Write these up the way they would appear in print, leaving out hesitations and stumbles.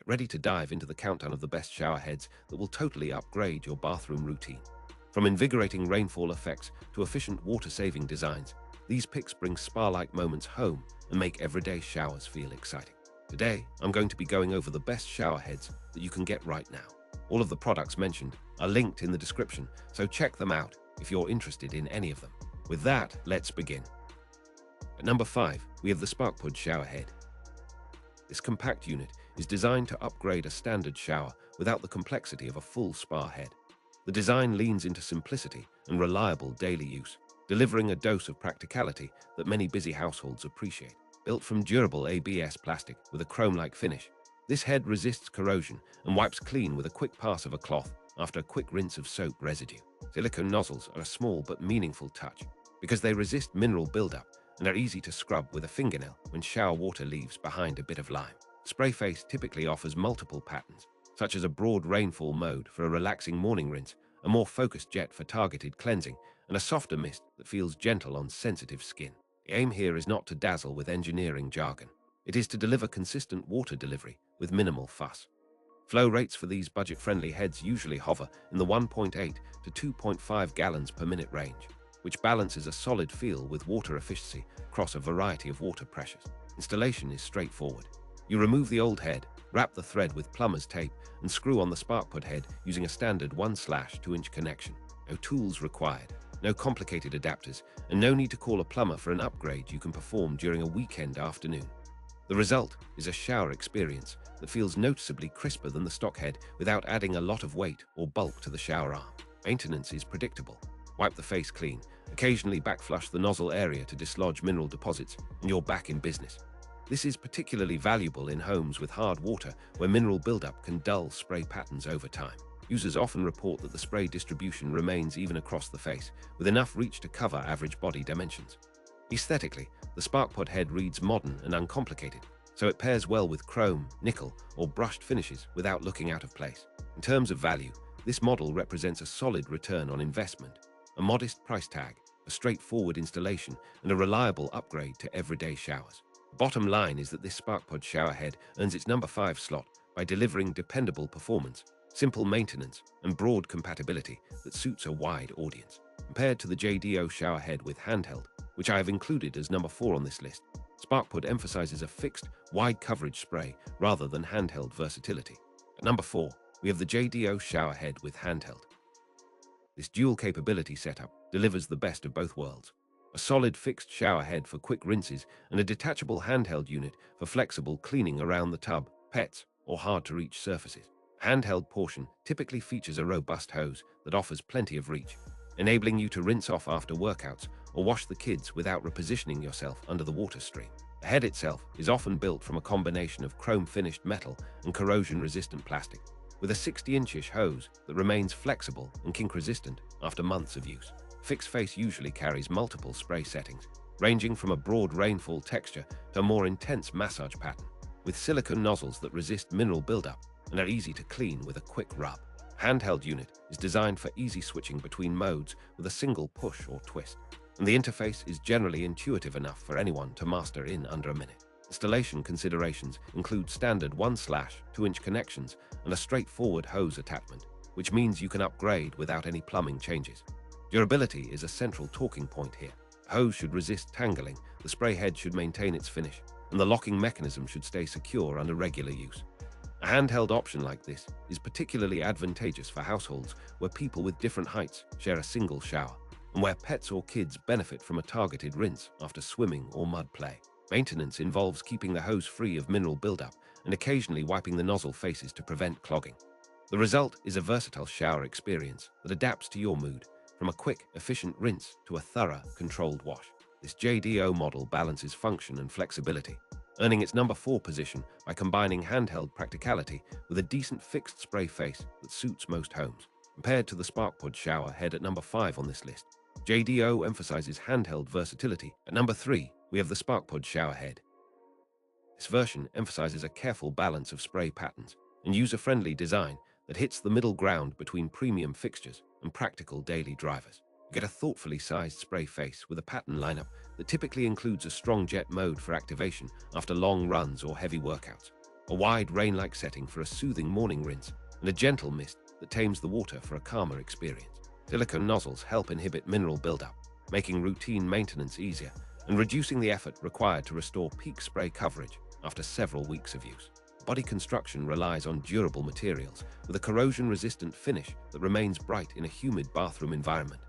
ready to dive into the countdown of the best shower heads that will totally upgrade your bathroom routine. From invigorating rainfall effects to efficient water-saving designs, these picks bring spa-like moments home and make everyday showers feel exciting. Today, I'm going to be going over the best shower heads that you can get right now. All of the products mentioned are linked in the description, so check them out if you're interested in any of them. With that, let's begin. At number 5, we have the SparkPod Shower Head. This compact unit is designed to upgrade a standard shower without the complexity of a full spa head. The design leans into simplicity and reliable daily use, delivering a dose of practicality that many busy households appreciate. Built from durable ABS plastic with a chrome-like finish, this head resists corrosion and wipes clean with a quick pass of a cloth after a quick rinse of soap residue. Silicone nozzles are a small but meaningful touch because they resist mineral buildup and are easy to scrub with a fingernail when shower water leaves behind a bit of lime. Spray face typically offers multiple patterns, such as a broad rainfall mode for a relaxing morning rinse, a more focused jet for targeted cleansing, and a softer mist that feels gentle on sensitive skin. The aim here is not to dazzle with engineering jargon. It is to deliver consistent water delivery with minimal fuss. Flow rates for these budget-friendly heads usually hover in the 1.8 to 2.5 gallons per minute range, which balances a solid feel with water efficiency across a variety of water pressures. Installation is straightforward. You remove the old head, wrap the thread with plumber's tape, and screw on the SparkPod head using a standard 1/2-inch connection. No tools required, no complicated adapters, and no need to call a plumber for an upgrade you can perform during a weekend afternoon. The result is a shower experience that feels noticeably crisper than the stock head without adding a lot of weight or bulk to the shower arm. Maintenance is predictable. Wipe the face clean, occasionally backflush the nozzle area to dislodge mineral deposits, and you're back in business. This is particularly valuable in homes with hard water where mineral buildup can dull spray patterns over time. Users often report that the spray distribution remains even across the face, with enough reach to cover average body dimensions. Aesthetically, the SparkPod head reads modern and uncomplicated, so it pairs well with chrome, nickel, or brushed finishes without looking out of place. In terms of value, this model represents a solid return on investment, a modest price tag, a straightforward installation, and a reliable upgrade to everyday showers. The bottom line is that this SparkPod shower head earns its number 5 slot by delivering dependable performance, simple maintenance, and broad compatibility that suits a wide audience. Compared to the JDO Shower Head with Handheld, which I have included as number 4 on this list, SparkPod emphasizes a fixed, wide coverage spray rather than handheld versatility. At number 4, we have the JDO Shower Head with Handheld. This dual capability setup delivers the best of both worlds. A solid fixed shower head for quick rinses and a detachable handheld unit for flexible cleaning around the tub, pets, or hard-to-reach surfaces. The handheld portion typically features a robust hose that offers plenty of reach, enabling you to rinse off after workouts or wash the kids without repositioning yourself under the water stream. The head itself is often built from a combination of chrome-finished metal and corrosion-resistant plastic, with a 60-inch hose that remains flexible and kink-resistant after months of use. Fixed face usually carries multiple spray settings, ranging from a broad rainfall texture to a more intense massage pattern, with silicone nozzles that resist mineral buildup and are easy to clean with a quick rub. Handheld unit is designed for easy switching between modes with a single push or twist, and the interface is generally intuitive enough for anyone to master in under a minute. Installation considerations include standard 1/2-inch connections and a straightforward hose attachment, which means you can upgrade without any plumbing changes. Durability is a central talking point here. The hose should resist tangling, the spray head should maintain its finish, and the locking mechanism should stay secure under regular use. A handheld option like this is particularly advantageous for households where people with different heights share a single shower, and where pets or kids benefit from a targeted rinse after swimming or mud play. Maintenance involves keeping the hose free of mineral buildup and occasionally wiping the nozzle faces to prevent clogging. The result is a versatile shower experience that adapts to your mood, from a quick, efficient rinse to a thorough, controlled wash. This JDO model balances function and flexibility, earning its number 4 position by combining handheld practicality with a decent fixed spray face that suits most homes. Compared to the SparkPod Shower Head at number 5 on this list, JDO emphasizes handheld versatility. At number 3, we have the SparkPod Shower Head. This version emphasizes a careful balance of spray patterns and user-friendly design that hits the middle ground between premium fixtures and practical daily drivers. You get a thoughtfully sized spray face with a pattern lineup that typically includes a strong jet mode for activation after long runs or heavy workouts. a wide rain-like setting for a soothing morning rinse, and a gentle mist that tames the water for a calmer experience. Silicone nozzles help inhibit mineral buildup, making routine maintenance easier and reducing the effort required to restore peak spray coverage after several weeks of use. Body construction relies on durable materials with a corrosion-resistant finish that remains bright in a humid bathroom environment.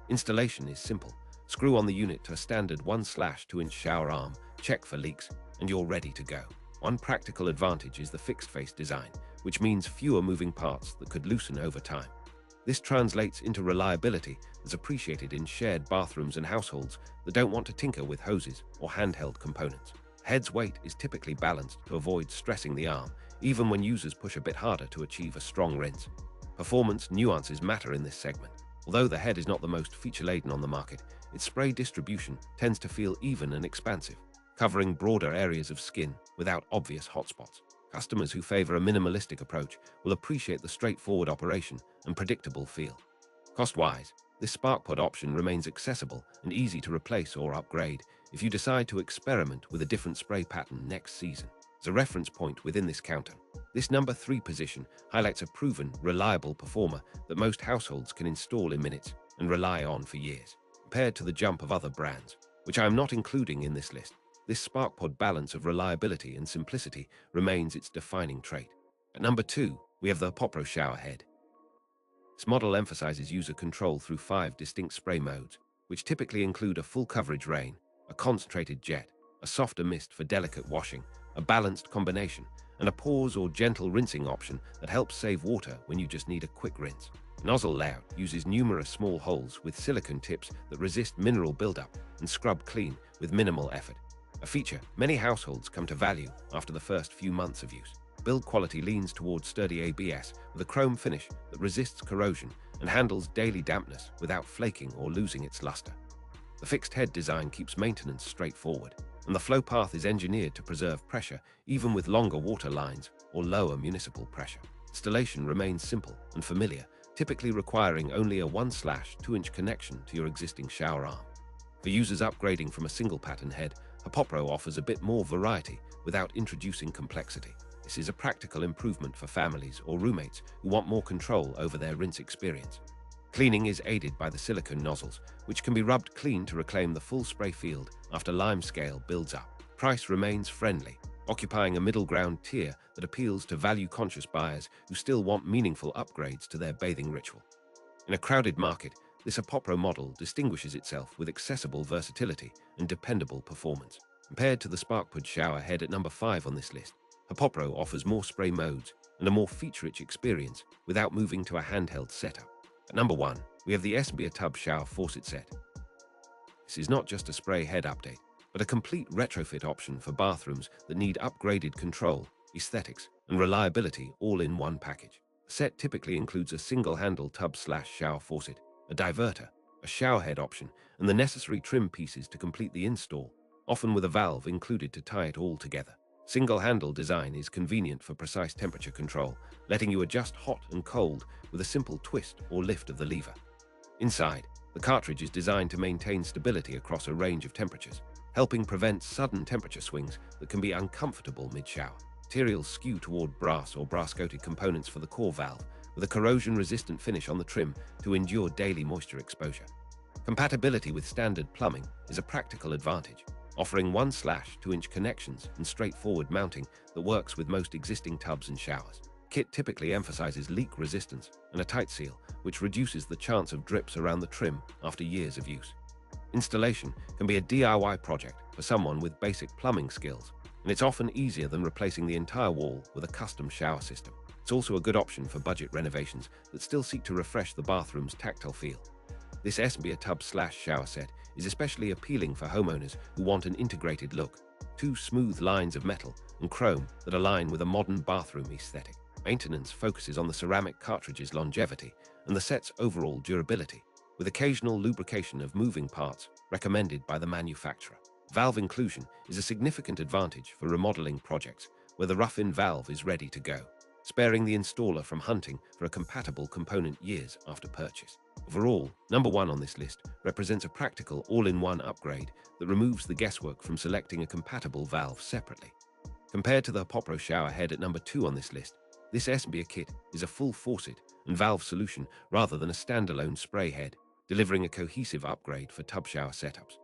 Installation is simple. Screw on the unit to a standard 1/2-inch shower arm, check for leaks, and you're ready to go. One practical advantage is the fixed-face design, which means fewer moving parts that could loosen over time. This translates into reliability that's appreciated in shared bathrooms and households that don't want to tinker with hoses or handheld components. Head's weight is typically balanced to avoid stressing the arm, even when users push a bit harder to achieve a strong rinse. Performance nuances matter in this segment. Although the head is not the most feature-laden on the market, its spray distribution tends to feel even and expansive, covering broader areas of skin without obvious hotspots. Customers who favor a minimalistic approach will appreciate the straightforward operation and predictable feel. Cost-wise, this SparkPod option remains accessible and easy to replace or upgrade if you decide to experiment with a different spray pattern next season. As a reference point within this counter, this number 3 position highlights a proven, reliable performer that most households can install in minutes and rely on for years. Compared to the jump of other brands, which I am not including in this list, this SparkPod balance of reliability and simplicity remains its defining trait. At number 2, we have the HOPOPRO Shower Head. This model emphasizes user control through 5 distinct spray modes, which typically include a full coverage rain, a concentrated jet, a softer mist for delicate washing, a balanced combination, and a pause or gentle rinsing option that helps save water when you just need a quick rinse. Nozzle layout uses numerous small holes with silicone tips that resist mineral buildup and scrub clean with minimal effort, a feature many households come to value after the first few months of use. Build quality leans towards sturdy ABS with a chrome finish that resists corrosion and handles daily dampness without flaking or losing its luster. The fixed head design keeps maintenance straightforward, and the flow path is engineered to preserve pressure even with longer water lines or lower municipal pressure. Installation remains simple and familiar, typically requiring only a 1/2-inch connection to your existing shower arm. For users upgrading from a single pattern head, HOPOPRO offers a bit more variety without introducing complexity. This is a practical improvement for families or roommates who want more control over their rinse experience. Cleaning is aided by the silicone nozzles, which can be rubbed clean to reclaim the full spray field after lime scale builds up. Price remains friendly, occupying a middle ground tier that appeals to value-conscious buyers who still want meaningful upgrades to their bathing ritual. In a crowded market, this HOPOPRO model distinguishes itself with accessible versatility and dependable performance. Compared to the SparkPod Shower Head at number 5 on this list, HOPOPRO offers more spray modes and a more feature-rich experience without moving to a handheld setup. At number 1, we have the Esnbia Tub Shower Faucet Set. This is not just a spray head update, but a complete retrofit option for bathrooms that need upgraded control, aesthetics, and reliability all in one package. The set typically includes a single-handle tub/shower faucet, a diverter, a shower head option, and the necessary trim pieces to complete the install, often with a valve included to tie it all together. Single-handle design is convenient for precise temperature control, letting you adjust hot and cold with a simple twist or lift of the lever. Inside, the cartridge is designed to maintain stability across a range of temperatures, helping prevent sudden temperature swings that can be uncomfortable mid-shower. Materials skew toward brass or brass-coated components for the core valve, with a corrosion-resistant finish on the trim to endure daily moisture exposure. Compatibility with standard plumbing is a practical advantage, offering 1/2-inch connections and straightforward mounting that works with most existing tubs and showers. Kit typically emphasizes leak resistance and a tight seal, which reduces the chance of drips around the trim after years of use. Installation can be a DIY project for someone with basic plumbing skills, and it's often easier than replacing the entire wall with a custom shower system. It's also a good option for budget renovations that still seek to refresh the bathroom's tactile feel. This Esnbia tub/shower set is especially appealing for homeowners who want an integrated look. 2 smooth lines of metal and chrome that align with a modern bathroom aesthetic. Maintenance focuses on the ceramic cartridge's longevity and the set's overall durability, with occasional lubrication of moving parts recommended by the manufacturer. Valve inclusion is a significant advantage for remodeling projects where the rough-in valve is ready to go, sparing the installer from hunting for a compatible component years after purchase. Overall, number 1 on this list represents a practical all-in-one upgrade that removes the guesswork from selecting a compatible valve separately. Compared to the HOPOPRO Shower Head at number 2 on this list, this Esnbia kit is a full faucet and valve solution rather than a standalone spray head, delivering a cohesive upgrade for tub shower setups.